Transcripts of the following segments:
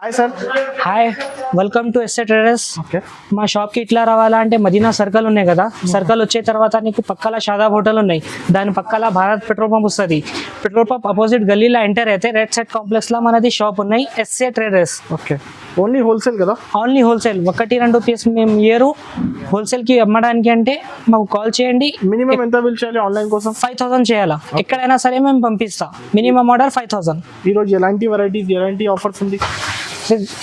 Hi sir. Hi, welcome to SA traders. Okay, మా షాప్కి ఇట్లా రావాలంటే మదీనా సర్కిల్ ఉన్నాయి కదా, సర్కిల్ వచ్చే తర్వాత నీకు పక్కల షాదాబ్ హోటల్ ఉన్నాయి, దాని పక్కల భారత్ పెట్రోల్ పంప్ వస్తుంది. పెట్రోల్ పంప్ అపోజిట్ గల్లీలో ఎంటర్ అయితే రెడ్ సైడ్ కాంప్లెక్స్లో మనది షాప్ ఉన్నాయి, SA traders. Okay. Only wholesale కదా? ఓన్లీ హోల్సేల్, 1-2 పీస్ మేము ఇయర్ హోల్సేల్కి అమ్మడానికి అంటే మాకు కాల్ చేయండి. మినిమం ఎంత బిల్ చేయాలి ఆన్లైన్ కోసం? 5000 చేయాలా, ఎక్కడైనా సరే మేము పంపిస్తాం. Minimum order 5000. ఈరోజు ఎలాంటి వెరైటీస్, ఎలాంటి ఆఫర్స్ ఉంది?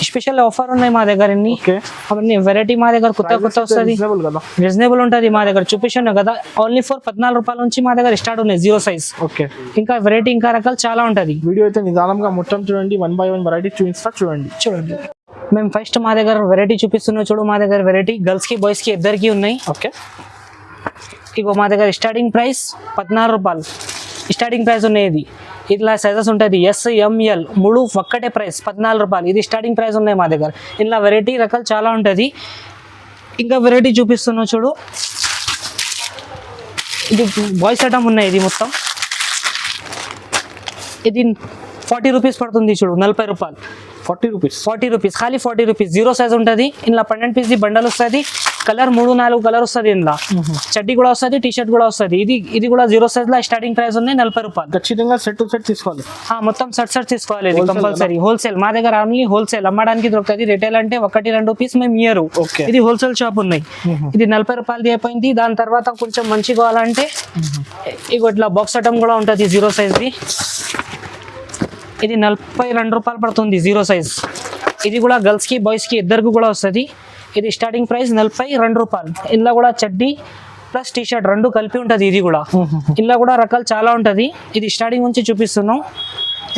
స్పెషల్ ఆఫర్ ఉన్నాయి మా దగ్గర. ఓకే, అవన్నీ వెరైటీ మా దగ్గర కొత్త వస్తుంది, రీజనబుల్ కదా? రీజనబుల్ ఉంటుంది మా దగ్గర. చూపిస్తున్నాను కదా, ఓన్లీ ఫర్ 14 రూపాయల నుంచి మా దగ్గర స్టార్ట్ ఉన్నాయి, 0 సైజ్. ఓకే, ఇంకా వెరైటీ ఇంకా రకాలు చాలా ఉంటుంది. వీడియో అయితే నిదానంగా మొత్తం చూడండి, 1 by 1 వెరైటీ చూపిస్తా చూడండి. మేము ఫస్ట్ మా దగ్గర వెరైటీ చూపిస్తున్నాం చూడు. మా దగ్గర వెరైటీ గర్ల్స్ కి బాయ్స్ కి ఇద్దరికి ఉన్నాయి. ఓకే, ఇగో మా దగ్గర స్టార్టింగ్ ప్రైస్ 14 రూపాయలు స్టార్టింగ్ ప్రైస్ ఉన్నాయి. ఇది ఇట్లా సైజెస్ ఉంటుంది, SML 3 ఒక్కటే ప్రైస్ 14 రూపాయలు. ఇది స్టార్టింగ్ ప్రైస్ ఉన్నాయి మా దగ్గర. ఇలా వెరైటీ రకాలు చాలా ఉంటుంది. ఇంకా వెరైటీ చూపిస్తున్నాం చూడు. ఇది బాయ్స్ ఐటమ్ ఉన్నాయి. ఇది మొత్తం ఇది 40 రూపీస్ పడుతుంది చూడు, 40 రూపాయలు. 40 రూపీస్? 40 రూపీస్, ఖాళీ 40 రూపీస్. 0 సైజ్ ఉంటుంది. ఇలా 12 పీస్ బండల్ వస్తుంది. కలర్ 3-4 కలర్ వస్తుంది. ఇందులో చడ్డీ కూడా వస్తుంది, టీ షర్ట్ కూడా వస్తుంది. ఇది కూడా 0 సైజ్ లో స్టార్టింగ్ ప్రైస్ ఉన్నాయి 40 రూపాయలు. ఖచ్చితంగా సెట్ టు సెట్ తీసుకోవాలి. మొత్తం సెట్ తీసుకోవాలి. ఇది కంపల్సరీ హోల్సేల్ మా దగ్గర. ఓన్లీ హోల్సేల్ అమ్మడానికి దొరుకుతుంది. రిటైల్ అంటే 1-2 పీస్ మేము ఇయ్యరు. ఇది హోల్సేల్ షాప్ ఉన్నాయి. ఇది 40 రూపాయలు అయిపోయింది. దాని తర్వాత కొంచెం మంచి కావాలంటే ఇగో ఇట్లా బాక్స్ ఐటమ్ కూడా ఉంటుంది 0 సైజ్ది. ఇది 42 రూపాయలు పడుతుంది 0 సైజ్. ఇది కూడా గర్ల్స్ కి బాయ్స్ కి ఇద్దరికి కూడా వస్తుంది. ఇది స్టార్టింగ్ ప్రైస్ 42 రూపాయలు. ఇందులో కూడా చడ్డీ ప్లస్ టీ షర్ట్ 2 కలిపి ఉంటుంది. ఇది కూడా ఇందులో కూడా రకాలు చాలా ఉంటుంది. ఇది స్టార్టింగ్ నుంచి చూపిస్తున్నాం.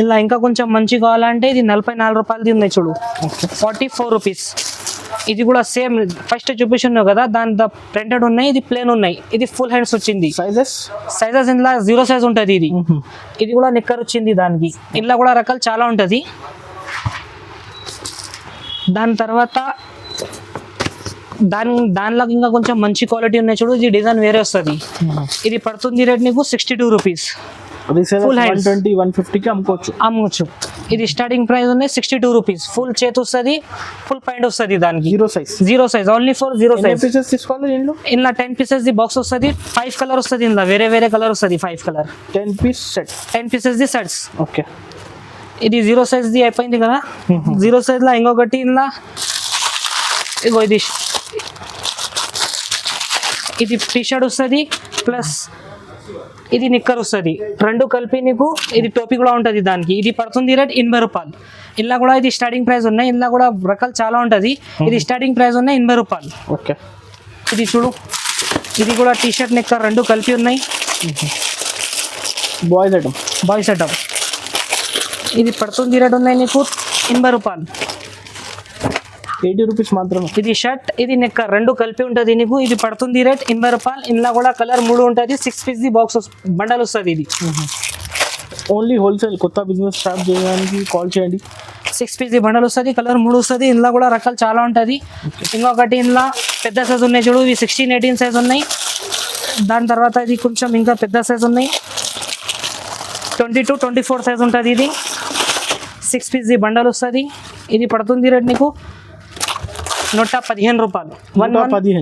ఇలా ఇంకా కొంచెం మంచి కావాలంటే ఇది 44 రూపాయలది ఉన్నాయి చూడు, 44 రూపీస్. ఇది కూడా సేమ్ ఫస్ట్ చూపిస్తున్నావు కదా, దాని ప్రింటెడ్ ఉన్నాయి. ఇది ప్లేన్ ఉన్నాయి. ఇది ఫుల్ హ్యాండ్స్ వచ్చింది. సైజెస్ ఇందులో 0 సైజ్ ఉంటుంది. ఇది కూడా నిక్కర్ వచ్చింది దానికి. ఇందులో కూడా రకాలు చాలా ఉంటుంది. దాని తర్వాత దానిలో ఇంకా కొంచెం మంచి క్వాలిటీ ఉన్నాయి చూడు. ఇది డిజైన్ వేరే వస్తుంది. ఇది పడుతుంది రేట్ నీకు 62 రూపీస్. ఫుల్ హ్యాండ్స్ 120-150కి అమ్ముకోవచ్చు. ఇది స్టార్టింగ్ ప్రైస్ ఉన్నాయి 62 రూపీస్. ఫుల్ చేతి వస్తుంది, ఫుల్ పాయింట్ వస్తుంది దానికి. 0 సైజ్ ఓన్లీ ఫర్ 0 సైజ్. ఇందులో 10 పీసెస్ ది బాక్స్ వస్తుంది. 5 కలర్ వస్తుంది. ఇందులో వేరే కలర్ వస్తుంది. 5 colour 10 pieces the sets. Okay, ఇది 0 సైజ్ ది అయిపోయింది కదా. 0 సైజ్ లో ఇంకొకటి ఇందులో ఇగో ఇది టీ షర్ట్ వస్తుంది ప్లస్ ఇది నిక్కర్ వస్తుంది. 2 కలిపి నీకు ఇది టోపీ కూడా ఉంటుంది దానికి. ఇది పడుతుంది రేట్ 80 రూపాయలు. ఇలా కూడా ఇది స్టార్టింగ్ ప్రైస్ ఉన్నాయి. ఇలా కూడా రకాలు చాలా ఉంటుంది. ఇది స్టార్టింగ్ ప్రైస్ ఉన్నాయి 80 రూపాయలు. ఓకే, ఇది చూడు. ఇది కూడా టీ షర్ట్ నిక్కర్ 2 కలిపి ఉన్నాయి. బాయ్స్ ఐటమ్ ఇది పడుతుంది రేట్ ఉన్నాయి నీకు 80 రూపాయలు. 80 రూపీస్ మాత్రమే. ఇది షర్ట్, ఇది నిక్కర్ 2 కలిపి ఉంటుంది నీకు. ఇది పడుతుంది రేట్ 80 రూపాయలు. ఇందులో కూడా కలర్ 3 ఉంటుంది. 6 పీస్ ది బాక్స్ బండల్ వస్తుంది. ఇది ఓన్లీ హోల్సేల్. కొత్త బిజినెస్ స్టార్ట్ చేయడానికి కాల్ చేయండి. 6 పీస్ ది బండల్ వస్తుంది. కలర్ 3 వస్తుంది. ఇందులో కూడా రకాలు చాలా ఉంటుంది. ఇంకొకటి ఇందులో పెద్ద సైజ్ ఉన్నాయి చూడు. ఇవి 16-18 సైజ్ ఉన్నాయి. దాని తర్వాత ఇది కొంచెం ఇంకా పెద్ద సైజ్ ఉన్నాయి. 22-24 సైజ్ ఉంటుంది. ఇది 6 పీస్ ది బండల్ వస్తుంది. ఇది పడుతుంది రేట్ నీకు 115 రూపాయలు. 115.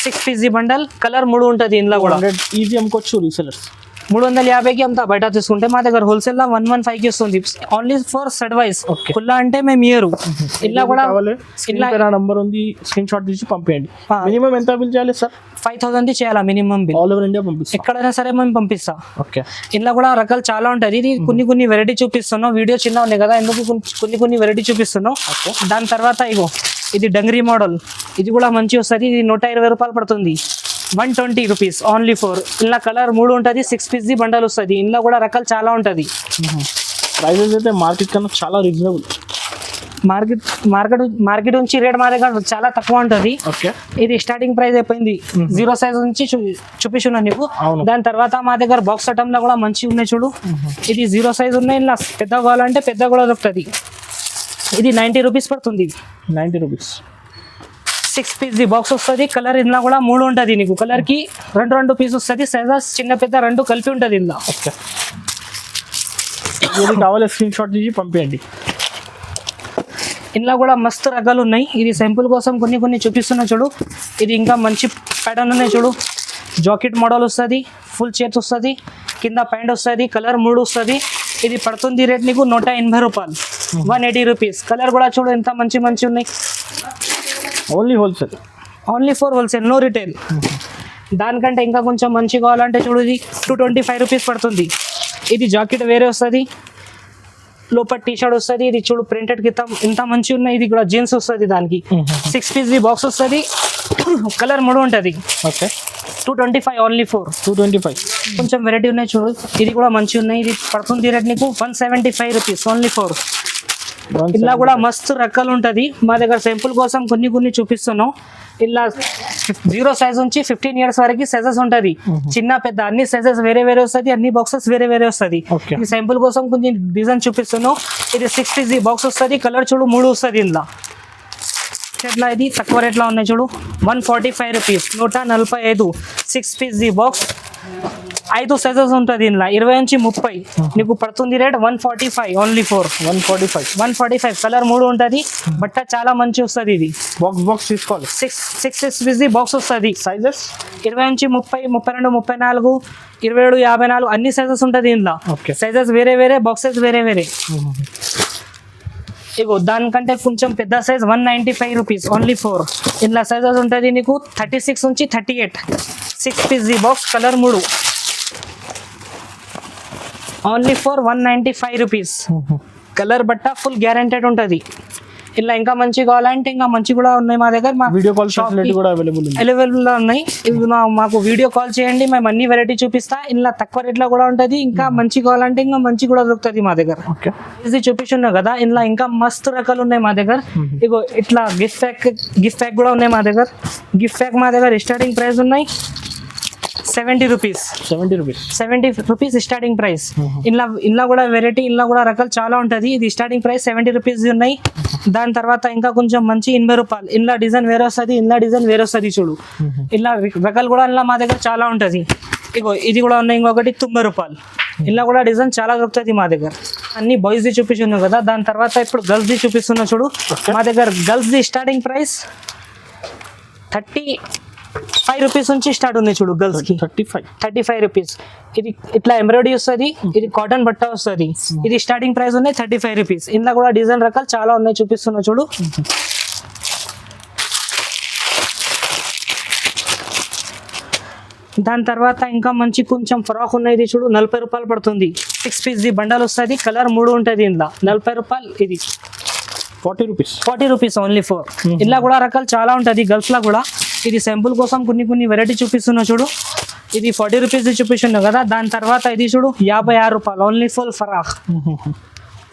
6 పీస్ ది బండల్. కలర్ 3 ఉంటుంది. ఇందులో కూడా ఈజీ అమ్ముకోవచ్చు. రీసెలర్స్ 350కి అంతా బయట తీసుకుంటే మా దగ్గర హోల్సేల్ లో 115కి వస్తుంది. Only for set wise. Full అంటే మేము ఇయరు. ఇలా కూడా నంబర్ ఉంది, స్క్రీన్ షాట్ తీసి పంపేయండి. మినిమం ఎంత బిల్ చేయాలి సార్? 5000 చేయాలా minimum bill. All over India పంపిస్తాం, ఎక్కడైనా సరే మేము పంపిస్తాం. ఓకే, ఇలా కూడా రకాలు చాలా ఉంటుంది. ఇది కొన్ని వెరైటీ చూపిస్తున్నాం. వీడియో చిన్న ఉన్నాయి కదా, ఎందుకు కొన్ని వెరైటీ చూపిస్తున్నాం. దాని తర్వాత ఇగో ఇది డంగరీ మోడల్. ఇది కూడా మంచి వస్తుంది. ఇది 120 రూపాయలు పడుతుంది. 120 రూపీస్ ఓన్లీ ఫోర్. ఇలా కలర్ 3 ఉంటుంది. 6 పీస్ ది బండల్ వస్తుంది. ఇందులో కూడా రకాలు చాలా ఉంటుంది. ప్రైజెస్ అయితే మార్కెట్ కన్నా చాలా రీజనబుల్. మార్కెట్ నుంచి రేట్ మా దగ్గర చాలా తక్కువ ఉంటుంది. ఇది స్టార్టింగ్ ప్రైస్ అయిపోయింది 0 సైజ్ నుంచి చూపిస్తున్నాను నీకు. దాని తర్వాత మా దగ్గర బాక్స్ ఐటమ్ లో కూడా మంచి ఉన్నాయి చూడు. ఇది 0 సైజ్ ఉన్నాయి. ఇలా పెద్ద కావాలంటే పెద్ద కూడా దొరుకుతుంది. ఇది 90 రూపీస్ పడుతుంది. 90 రూపీస్. 6 పీస్ ది బాక్స్ వస్తుంది. కలర్ ఇందులో కూడా 3 ఉంటుంది నీకు. కలర్ కి 2 పీస్ వస్తుంది. సైజెస్ చిన్న పెద్ద 2 కలిపి ఉంటుంది ఇందులో. కావాలి స్క్రీన్ షాట్ తీసి పంపించండి. ఇందులో కూడా మస్తు రకాలు ఉన్నాయి. ఇది సింపుల్ కోసం కొన్ని చూపిస్తున్నా చూడు. ఇది ఇంకా మంచి ప్యాటర్న్ ఉన్నాయి చూడు. జాకెట్ మోడల్ వస్తుంది, ఫుల్ చేత్ వస్తుంది, కింద ప్యాంట్ వస్తుంది, కలర్ 3 వస్తుంది. ఇది పడుతుంది రేట్ నీకు 180 రూపాయలు, 180 రూపీస్. కలర్ కూడా చూడు ఎంత మంచి ఉన్నాయి. Only wholesale, only for wholesale, no retail. దానికంటే ఇంకా కొంచెం మంచి కావాలంటే చూడు, ఇది 225 రూపీస్ పడుతుంది. ఇది జాకెట్ వేరే వస్తుంది, లోపల టీ షర్ట్ వస్తుంది. ఇది చూడు ప్రింటెడ్ కింద ఇంత మంచి ఉన్నాయి. ఇది కూడా జీన్స్ వస్తుంది, దానికి 6 పీస్ బాక్స్ వస్తుంది, కలర్ 3 ఉంటుంది. Okay 225 only 225. కొంచెం వెరైటీ ఉన్నాయి చూడు. ఇది కూడా మంచి ఉన్నాయి. ఇది పడుతుంది రేట్ నీకు 175 రూపీస్ ఓన్లీ 4. ఇలా కూడా మస్తు రకాలు ఉంటుంది మా దగ్గర. సింపుల్ కోసం కొన్ని చూపిస్తున్నాం. ఇలా 0 సైజ్ నుంచి 15 ఇయర్స్ వరకు సైజెస్ ఉంటుంది. చిన్న పెద్ద అన్ని సైజెస్ వేరే వస్తుంది, అన్ని బాక్సెస్ వేరే వస్తుంది. ఈ సింపుల్ కోసం కొన్ని డిజైన్ చూపిస్తున్నాం. ఇది 6 పీస్ బాక్స్ వస్తుంది, కలర్ చూడు 3 వస్తుంది. ఇందులో ఎట్లా ఇది తక్కువ రేట్లో ఉన్నాయి చూడు. 145 రూపీస్, 145. 6 పీస్ బాక్స్, 5 సైజెస్ ఉంటుంది. ఇందులో 20 నుంచి 30 నీకు పడుతుంది రేట్ 145 ఓన్లీ 145. కలర్ 3 ఉంటుంది. బట్ట చాలా మంచి వస్తుంది. ఇది బాక్స్ తీసుకోవాలి. 6 పీస్ బాక్స్ వస్తుంది. సైజెస్ 20 నుంచి 30, 32, 34, 27, 54 అన్ని సైజెస్ ఉంటుంది. ఇందులో సైజెస్ వేరే, బాక్సెస్ వేరే. ఇగో దానికంటే కొంచెం పెద్ద సైజ్ 195 రూపీస్ ఓన్లీ 4. ఇందులో సైజెస్ ఉంటుంది నీకు 36 నుంచి 38. 6 piece box, colour 3 only 195 rupees. Colour బట్ట ఫుల్ గ్యారెంటెడ్ ఉంటుంది. ఇలా ఇంకా మంచి కావాలంటే ఇంకా మంచి కూడా ఉన్నాయి మా దగ్గర. మా వీడియో కాల్ ఫెసిలిటీ కూడా అవైలబుల్ ఉన్నాయి. మాకు వీడియో కాల్ చేయండి, మేము అన్ని వెరైటీ చూపిస్తా. ఇలా తక్కువ రేట్లో కూడా ఉంటుంది. ఇంకా మంచి కావాలంటే ఇంకా మంచి కూడా దొరుకుతుంది మా దగ్గర. ఇది చూపిస్తున్నావు కదా, ఇలా ఇంకా మస్తు రకాలు ఉన్నాయి మా దగ్గర. ఇగో ఇట్లా గిఫ్ట్ ప్యాక్ కూడా ఉన్నాయి మా దగ్గర. గిఫ్ట్ ప్యాక్ మా దగ్గర స్టార్టింగ్ ప్రైస్ ఉన్నాయి 70 రూపీస్. 70 rupees starting price. ఇంట్లో కూడా వెరైటీ, ఇంట్లో కూడా రకాలు చాలా ఉంటుంది. ఇది స్టార్టింగ్ ప్రైస్ 70 రూపీస్ ఉన్నాయి. దాని తర్వాత ఇంకా కొంచెం మంచి 80 రూపాయలు. ఇంట్లో డిజైన్ వేరే వస్తుంది, ఇంట్లో డిజైన్ వేరే వస్తుంది చూడు. ఇలా రకాలు కూడా ఇంట్లో మా దగ్గర చాలా ఉంటుంది. ఇగో ఇది కూడా ఉన్నాయి ఇంకొకటి 90 రూపాయలు. ఇంట్లో కూడా డిజైన్ చాలా దొరుకుతుంది మా దగ్గర. అన్ని బాయ్స్ ది చూపిస్తున్నావు కదా. దాని తర్వాత ఇప్పుడు గర్ల్స్ ది చూపిస్తున్నా చూడు. మా దగ్గర girls the starting price 35 rupees నుంచి స్టార్ట్ ఉంది చూడు. గర్ల్స్ కి 35 రూపీస్. ఇది ఇట్లా ఎంబ్రాయిడరీ వస్తుంది, ఇది కాటన్ బట్ట వస్తుంది. ఇది స్టార్టింగ్ ప్రైస్ ఉన్నాయి 35 రూపీస్. ఇందులో కూడా డిజైన్ రకాలు చాలా ఉన్నాయి, చూపిస్తున్నా చూడు. దాని తర్వాత ఇంకా మంచి కొంచెం ఫ్రాక్ ఉన్నాయి. ఇది చూడు 40 రూపాయలు పడుతుంది. 6 పీస్ బండల్ వస్తుంది, కలర్ 3 ఉంటుంది. ఇందులో 40 రూపాయలు. ఇది 40 రూపీస్ ఓన్లీ 4. ఇందులో కూడా రకాలు చాలా ఉంటుంది గర్ల్స్ లో కూడా. ఇది సింపుల్ కోసం కొన్ని వెరైటీ చూపిస్తున్నా చూడు. ఇది 40 రూపీస్ చూపిస్తున్నా కదా. దాని తర్వాత ఇది చూడు 56 రూపాయలు ఓన్లీ ఫుల్ ఫరాక్.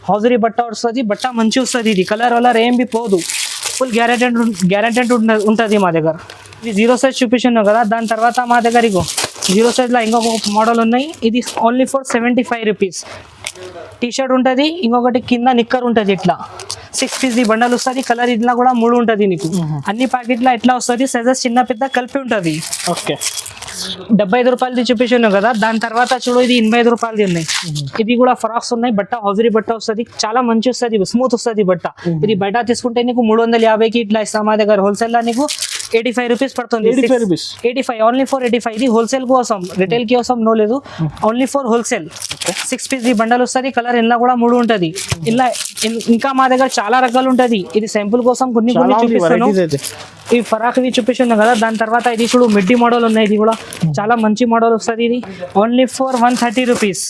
హౌజరీ బట్ట వస్తుంది, బట్ట మంచి వస్తుంది. ఇది కలర్ ఏం బి పోదు, ఫుల్ గ్యారెంటెడ్ ఉంటుంది మా దగ్గర. ఇది 0 సైజ్ చూపిస్తున్నా కదా. దాని తర్వాత మా దగ్గర ఇగో 0 సైజ్లో ఇంకొక మోడల్ ఉన్నాయి. ఇది ఓన్లీ 75 రూపీస్. టీ షర్ట్ ఉంటుంది, ఇంకొకటి కింద నిక్కర్ ఉంటుంది. ఇట్లా 6 పీస్ బండల్ వస్తుంది. కలర్ ఇట్లా కూడా 3 ఉంటుంది నీకు. అన్ని ప్యాకెట్లో ఎట్లా వస్తుంది, సైజెస్ చిన్న పెద్ద కలిపి ఉంటుంది. 75 రూపాయలది చూపించాను కదా. దాని తర్వాత చూడు ఇది 85 రూపాయలది ఉన్నాయి. ఇది కూడా ఫ్రాక్స్ ఉన్నాయి. బట్ట హౌజరీ బట్ట వస్తుంది, చాలా మంచి వస్తుంది, స్మూత్ వస్తుంది బట్ట. ఇది బయట తీసుకుంటే నీకు 350కి ఇట్లా ఇస్తాం. మా దగ్గర హోల్సేల్ లో నీకు 85 రూపీస్ పడుతుంది. 85 ఓన్లీ 85. ఇది హోల్సేల్ కోసం, రిటైల్ కి కోసం నో లేదు, only for wholesale. 6 piece bundle వస్తుంది. కలర్ ఇంట్లో కూడా 3 ఉంటుంది. ఇలా ఇంకా మా దగ్గర చాలా రకాలు ఉంటుంది. ఇది శాంపుల్ కోసం కొన్ని చూపిస్తాను. ఈ ఫరాక్ ఇవి చూపిస్తున్నాను కదా. దాని తర్వాత ఇది చూడు మిడ్డీ మోడల్ ఉన్నాయి. ఇది కూడా చాలా మంచి మోడల్ వస్తుంది. ఇది ఓన్లీ ఫర్ 130 రూపీస్.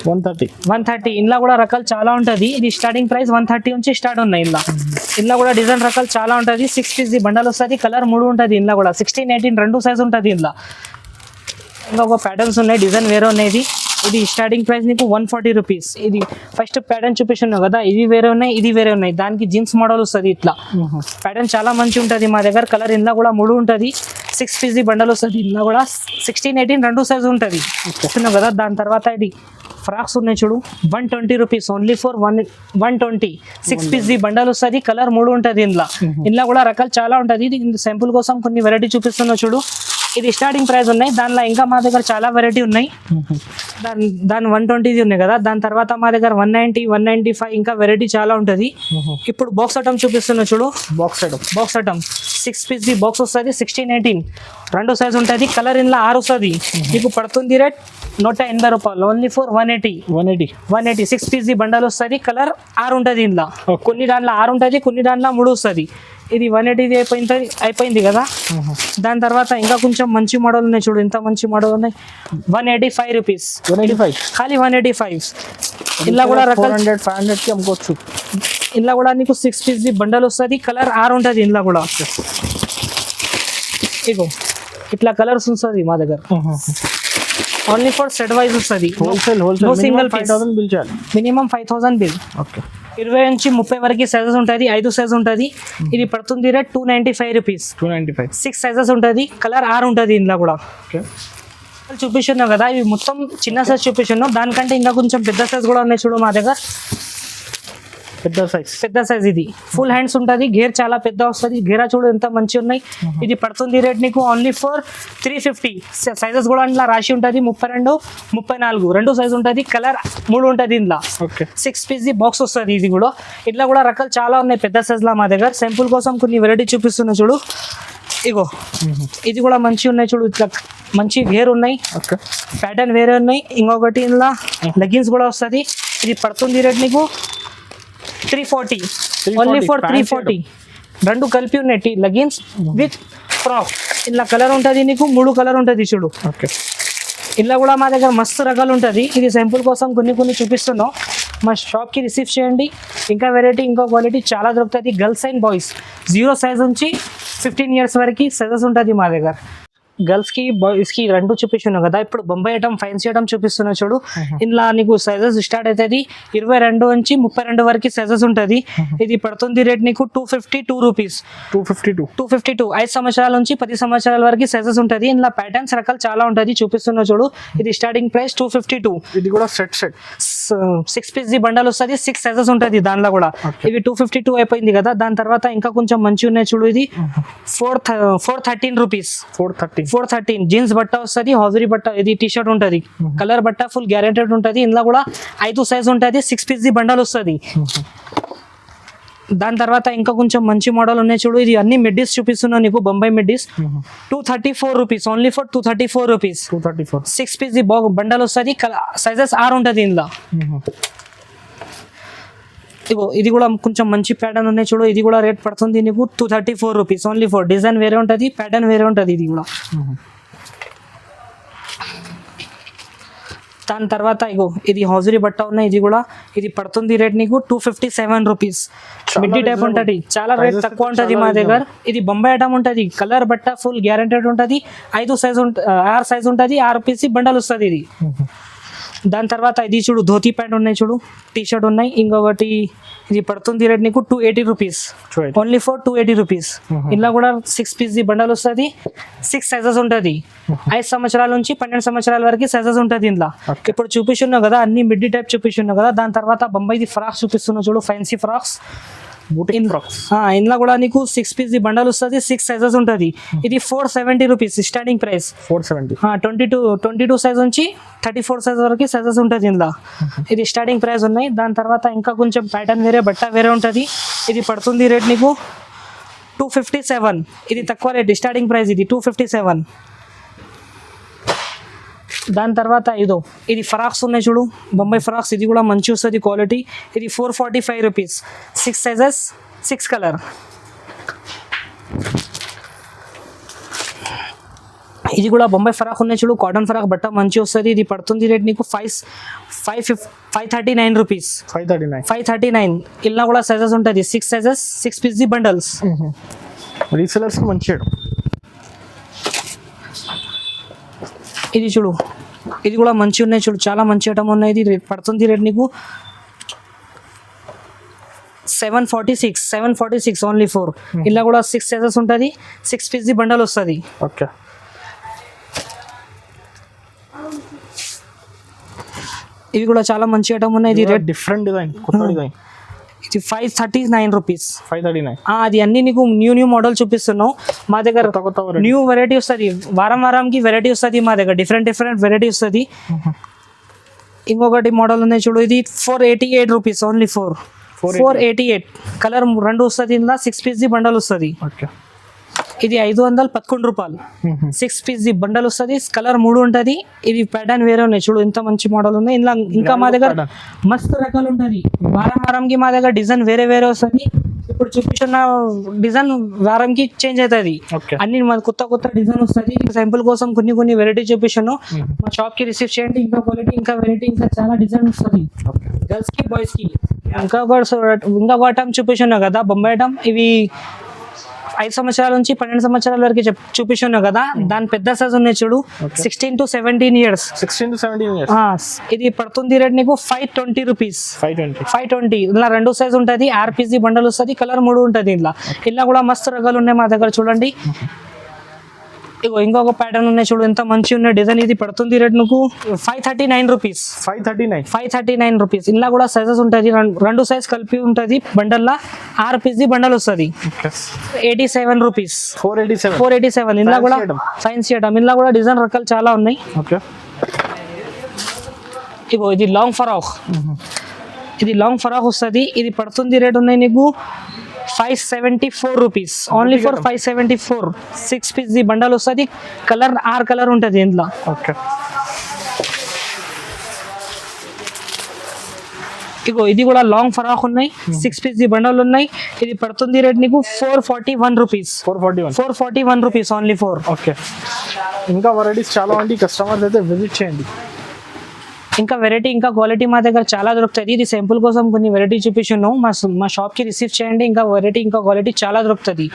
130. ఇంట్లో కూడా రకాలు చాలా ఉంటుంది. ఇది స్టార్టింగ్ ప్రైస్ 130 నుంచి స్టార్ట్ ఉన్నాయి. ఇంట్లో కూడా డిజైన్ రకాలు చాలా ఉంటుంది. 6 పీస్ బండల్ వస్తుంది. కలర్ 3 ఉంటుంది. ఇంట్లో కూడా 16, 18 2 సైజ్ ఉంటుంది. ఇంట్లో ఇంకొక ప్యాటర్న్స్ ఉన్నాయి, డిజైన్ వేరే ఉన్నాయి. ఇది స్టార్టింగ్ ప్రైస్ నీకు 140 రూపీస్. ఇది ఫస్ట్ ప్యాటర్న్ చూపిస్తున్నావు కదా. ఇది వేరే ఉన్నాయి, ఇది వేరే ఉన్నాయి. దానికి జీన్స్ మోడల్ వస్తుంది. ఇట్లా ప్యాటర్న్ చాలా మంచి ఉంటుంది మా దగ్గర. కలర్ ఇంట్లో కూడా 3 ఉంటుంది. 6 పీస్ బండల్ వస్తుంది. ఇంట్లో కూడా 16, 18 2 సైజ్ ఉంటుంది చూస్తున్నావు కదా. దాని తర్వాత ఇది ఫ్రాక్స్ ఉన్నాయి చూడు. 120 rupees only for 120. 6 piece bundle వస్తుంది. కలర్ 3 ఉంటుంది. ఇంట్లో కూడా రకాలు చాలా ఉంటుంది. ఇది శాంపుల్ కోసం కొన్ని వెరైటీ చూపిస్తున్నా చూడు. ఇది స్టార్టింగ్ ప్రైస్ ఉన్నాయి. దానిలో ఇంకా మా దగ్గర చాలా వెరైటీ ఉన్నాయి. దాని 120 ఉన్నాయి కదా, దాని తర్వాత మా దగ్గర 190, 195 ఇంకా వెరైటీ చాలా ఉంటుంది. ఇప్పుడు బాక్స్ ఐటమ్ చూపిస్తున్నా చూడు. బాక్స్ ఐటమ్ 6 పీస్ బాక్స్ వస్తుంది. 16, 18 రెండు సైజ్ ఉంటుంది. కలర్ ఇందులో 6 వస్తుంది. మీకు పడుతుంది రేట్ 180 రూపాయలు, ఓన్లీ ఫర్ 180. 6 పీస్ బండల్ వస్తుంది. కలర్ 6 ఉంటుంది ఇందులో. కొన్ని దాంట్లో 6 ఉంటుంది, కొన్ని దాంట్లో 3 వస్తుంది. ఇది 180 అయిపోయింది కదా. దాని తర్వాత ఇంకా కొంచెం మంచి మోడల్ ఉన్నాయి చూడు. ఇంత మంచి మోడల్ ఉన్నాయి. 185 రూపీస్, ఖాళీ 185. ఇలా కూడా రకాలు 500కి అమ్ముకోవచ్చు. ఇలా కూడా నీకు 6 పీస్ బండల్ వస్తుంది. కలర్ 6 ఉంటుంది ఇందులో కూడా. ఇగో ఇట్లా కలర్స్ వస్తుంది మా దగ్గర. ఓన్లీ ఫర్ సెట్ వైజ్ వస్తుంది. సింగిల్ 5,000 బిల్ చేయాలి. Minimum 5,000 bill. 20 నుంచి 30 వరకు సైజెస్ ఉంటుంది. 5 సైజ్ ఉంటుంది. ఇది పడుతుంది రేట్ 295 రూపీస్. 6 సైజెస్ ఉంటుంది. కలర్ 6 ఉంటుంది ఇందులో కూడా. చూపిస్తున్నావు కదా, ఇవి మొత్తం చిన్న సైజ్ చూపిస్తున్నావు. దానికంటే ఇంకా కొంచెం పెద్ద సైజ్ కూడా ఉన్నాయి చూడు మా దగ్గర. పెద్ద సైజ్ ఇది ఫుల్ హ్యాండ్స్ ఉంటుంది. గేర్ చాలా పెద్ద వస్తుంది. గేరా చూడు ఎంత మంచి ఉన్నాయి. ఇది పడుతుంది రేట్ నీకు ఓన్లీ ఫర్ 350. సైజెస్ కూడా ఇంట్లో రాసి ఉంటుంది. 32, 34 రెండు సైజ్ ఉంటుంది. కలర్ 3 ఉంటుంది ఇంట్లో. 6 పీస్ బాక్స్ వస్తుంది. ఇది కూడా ఇట్లా కూడా రకాలు చాలా ఉన్నాయి పెద్ద సైజ్లో మా దగ్గర. సింపుల్ కోసం కొన్ని వెరైటీ చూపిస్తున్నా చూడు. ఇగో ఇది కూడా మంచి ఉన్నాయి చూడు. ఇట్లా మంచి గేర్ ఉన్నాయి. ప్యాటర్న్ వేరే ఉన్నాయి. ఇంకొకటి ఇందులో లెగ్గిన్స్ కూడా వస్తుంది. ఇది పడుతుంది రేట్ నీకు 340, ఓన్లీ ఫర్ 340. రెండు కలిపి ఉన్నాయి. Leggings with frock. ఇలా కలర్ ఉంటుంది నీకు. 3 కలర్ ఉంటుంది చూడు. ఇలా కూడా మా దగ్గర మస్తు రకాలు ఉంటుంది. ఇది సింపుల్ కోసం కొన్ని చూపిస్తున్నాం. మా షాప్కి రిసీవ్ చేయండి. ఇంకా వెరైటీ ఇంకా క్వాలిటీ చాలా దొరుకుతుంది. గర్ల్స్ అండ్ బాయ్స్ 0 సైజ్ నుంచి 15 ఇయర్స్ వరకు సైజెస్ ఉంటుంది మా దగ్గర. గర్ల్స్కి బాయ్స్కి రెండు చూపిస్తున్నావు కదా. ఇప్పుడు బొంబాయి ఐటమ్, ఫ్యాన్సీ ఐటమ్ చూపిస్తున్నా చూడు. ఇందులో నీకు సైజెస్ స్టార్ట్ అవుతుంది 22 నుంచి 32 వరకు సైజెస్ ఉంటుంది. ఇది పడుతుంది రేట్ నీకు 252 రూపీస్. 252. 5 సంవత్సరాల నుంచి 10 సంవత్సరాల వరకు సైజెస్ ఉంటుంది. ఇందులో ప్యాటర్న్స్ రకాలు చాలా ఉంటుంది. చూపిస్తున్నా చూడు. ఇది స్టార్టింగ్ ప్రైస్ 252. ఇది కూడా సెట్ 6 పీస్ బండల్ వస్తుంది. 6 సైజెస్ ఉంటుంది దానిలో కూడా. ఇవి 252 అయిపోయింది కదా. దాని తర్వాత ఇంకా కొంచెం మంచి ఉన్నాయి చూడు. ఇది 413 రూపీస్. 413 జీన్స్ బట్ట వస్తుంది. హాజరీ బట్ట. ఇది టీ షర్ట్ ఉంటుంది. కలర్ బట్ట ఫుల్ గ్యారెంటెడ్ ఉంటుంది. ఇందులో కూడా 5 సైజ్ ఉంటుంది. 6 పీస్ బండల్ వస్తుంది. దాని తర్వాత ఇంకా కొంచెం మంచి మోడల్ ఉన్నాయి చూడు. ఇది అన్ని మిడ్డీస్ చూపిస్తున్నావు నీకు. Bombay middies 234 rupees, only for 234 rupees. 6 piece bundle వస్తుంది. సైజెస్ 6 ఉంటుంది ఇందులో. ఇగో ఇది కూడా కొంచెం మంచి ప్యాటర్న్ ఉన్నాయి చూడు. ఇది కూడా రేట్ పడుతుంది నీకు 234 రూపీస్, ఓన్లీ ఫర్. డిజైన్ వేరే ఉంటుంది, ప్యాటర్న్ వేరే ఉంటుంది. ఇది కూడా దాని తర్వాత ఇగో ఇది హాజరీ బట్ట ఉన్నాయి. ఇది కూడా ఇది పడుతుంది రేట్ నీకు 257 రూపీస్. మిడ్డీ టైప్ ఉంటుంది. చాలా రేట్ తక్కువ ఉంటుంది మా దగ్గర. ఇది బొంబాయి ఐటమ్ ఉంటుంది. కలర్ బట్ట ఫుల్ గ్యారెంటెడ్ ఉంటుంది. 6 సైజ్ ఉంటుంది. 6 పీస్ బండల్ వస్తుంది ఇది. దాని తర్వాత ఇది చూడు ధోతి ప్యాంట్ ఉన్నాయి చూడు. టీ షర్ట్ ఉన్నాయి. ఇంకొకటి ఇది పడుతుంది రేట్ నీకు 280 రూపీస్, ఓన్లీ ఫర్ 280 రూపీస్. ఇలా కూడా 6 పీస్ బండల్ వస్తుంది. 6 సైజెస్ ఉంటుంది. 5 సంవత్సరాల నుంచి 12 సంవత్సరాల వరకు సైజెస్ ఉంటుంది ఇందులో. ఇప్పుడు చూపిస్తున్నావు కదా అన్ని మిడ్డీ టైప్ చూపిస్తున్నావు కదా. దాని తర్వాత బొంబాయి ఫ్రాక్స్ చూపిస్తున్నావు చూడు. ఫ్యాన్సీ ఫ్రాక్స్ ఇందులో కూడా నీకు 6 పీస్ బండల్ వస్తుంది. 6 సైజెస్ ఉంటుంది. ఇది 470 రూపీస్ స్టార్టింగ్ ప్రైస్. 22 సైజ్ నుంచి 34 సైజ్ వరకు సైజెస్ ఉంటుంది ఇందులో. ఇది స్టార్టింగ్ ప్రైస్ ఉన్నాయి. దాని తర్వాత ఇంకా కొంచెం ప్యాటర్న్ వేరే, బట్ట వేరే ఉంటుంది. ఇది పడుతుంది రేట్ నీకు 257. ఇది తక్కువ రేట్. స్టార్టింగ్ ప్రైస్ ఇది 257. దాని తర్వాత ఇది ఫ్రాక్స్ ఉన్నాయి చూడు. బొంబాయి ఫ్రాక్స్. ఇది కూడా మంచి వస్తుంది క్వాలిటీ. ఇది 445 రూపీస్. 6 sizes, 6 colour. ఇది కూడా బొంబాయి ఫ్రాక్ ఉన్నాయి చూడు. కాటన్ ఫ్రాక్ బట్ట మంచి వస్తుంది. ఇది పడుతుంది రేట్ నీకు 539 రూపీస్. 539. ఇలా కూడా సైజెస్ ఉంటుంది. 6 సైజెస్, 6 పీస్ బండల్స్. రీసెలర్స్ మంచి. ఇది చూడు. ఇది కూడా మంచి ఉన్నాయి చూడు. చాలా మంచి ఐటమ్ ఉన్నాయి. ఇది రేట్ పడుతుంది రేట్ నీకు 746 ఓన్లీ ఫర్. ఇలా కూడా 6 సైజెస్ ఉంటుంది. 6 పీస్ బండల్ వస్తుంది. ఓకే. ఇవి కూడా చాలా మంచి ఐటమ్ ఉన్నాయి. ఇది రేట్ డిఫరెంట్ డిజైన్, కొత్త డిజైన్. ఇది 539 రూపీస్. 539. అది అన్ని నీకు న్యూ మోడల్ చూపిస్తున్నాం మా దగ్గర. కొత్త variety. న్యూ వెరైటీ వస్తుంది, వారంకి వెరైటీ వస్తుంది మా దగ్గర, డిఫరెంట్ వెరైటీ వస్తుంది. ఇంకొకటి మోడల్ ఉన్నాయి చూడు, ఇది 488 రూపీస్ ఓన్లీ. 488 కలర్ 2 వస్తుంది, ఇందులో 6 పీస్ బండల్ వస్తుంది. ఓకే. ఇది 511 రూపాయలు. 6 పీస్ బండల్ వస్తుంది, కలర్ 3 ఉంటుంది. ఇది ప్యాటర్న్ వేరే ఉన్నాయి చూడు, ఇంత మంచి మోడల్ ఉన్నాయి. ఇందులో ఇంకా మా దగ్గర మస్తు రకాలు ఉంటుంది. వారంకి మా దగ్గర డిజైన్ వేరే వస్తుంది. ఇప్పుడు చూపించిన డిజైన్ వారంకి చేంజ్ అవుతుంది. అన్ని మన కొత్త డిజైన్ వస్తుంది. సింపుల్ కోసం కొన్ని వెరైటీ చూపించాను. మా షాప్ కి రిసీవ్ చేయండి. ఇంకా క్వాలిటీ, ఇంకా వెరైటీ, ఇంకా చాలా డిజైన్ వస్తుంది గర్ల్స్ కి, బాయ్స్ కి. ఇంకా ఒక ఐటమ్ చూపించాను కదా, బొంబాయి ఐటమ్. ఇవి 5 సంవత్సరాల నుంచి 12 సంవత్సరాల వరకు చూపించాను కదా, దాని పెద్ద సైజ్ ఉన్నాయి చూడు, 16 to 17 ఇయర్స్. 16 to 17 years. ఇది పడుతుంది రేట్ నీకు 520 రూపీస్. 520. ఇలా 2 సైజ్ ఉంటుంది, ఆర్పిసి బండల్ వస్తుంది, కలర్ 3 ఉంటుంది. ఇలా కూడా మస్తు రకాలు ఉన్నాయి మా దగ్గర చూడండి. ఇగో ఇంకొక ప్యాటర్న్ ఉన్నాయి చూడు, ఎంత మంచి ఉన్న డిజైన్. ఇది పడుతుంది రేట్ నీకు 539 రూపీస్. 539 రూపీస్. ఇలా కూడా సైజెస్ ఉంటుంది, 2 సైజ్ కలిపి ఉంటుంది బండల్లా. ఆర్పిసి బండల్ వస్తుంది. 87 రూపీస్. 487. ఇలా కూడా ఫ్యాన్సీ ఐటమ్. ఇలా కూడా డిజైన్ రకాలు చాలా ఉన్నాయి. ఇగో ఇది లాంగ్ ఫరాక్. ఇది లాంగ్ ఫరాక్ వస్తుంది. ఇది పడుతుంది రేట్ ఉన్నాయి నీకు 574 rupees. Only for 574. 6 piece bundle వస్తుంది, కలర్ 6 కలర్ ఉంటుంది ఇందులో. ఇగో ఇది కూడా లాంగ్ ఫరాక్ ఉన్నాయి, 6 పీస్ బండల్ ఉన్నాయి. ఇది పడుతుంది రేట్ నీకు 441 రూపీస్. 441 rupees only 4. ఓకే. ఇంకా వెరైటీస్ చాలా ఉంది, కస్టమర్స్ అయితే విజిట్ చేయండి. ఇంకా వెరైటీ, ఇంకా క్వాలిటీ మా దగ్గర చాలా దొరుకుతుంది. ఇది సింపుల్ కోసం కొన్ని వెరైటీ చూపించున్నాం. మా షాప్కి రిసీవ్ చేయండి. ఇంకా వెరైటీ, ఇంకా క్వాలిటీ చాలా దొరుకుతుంది.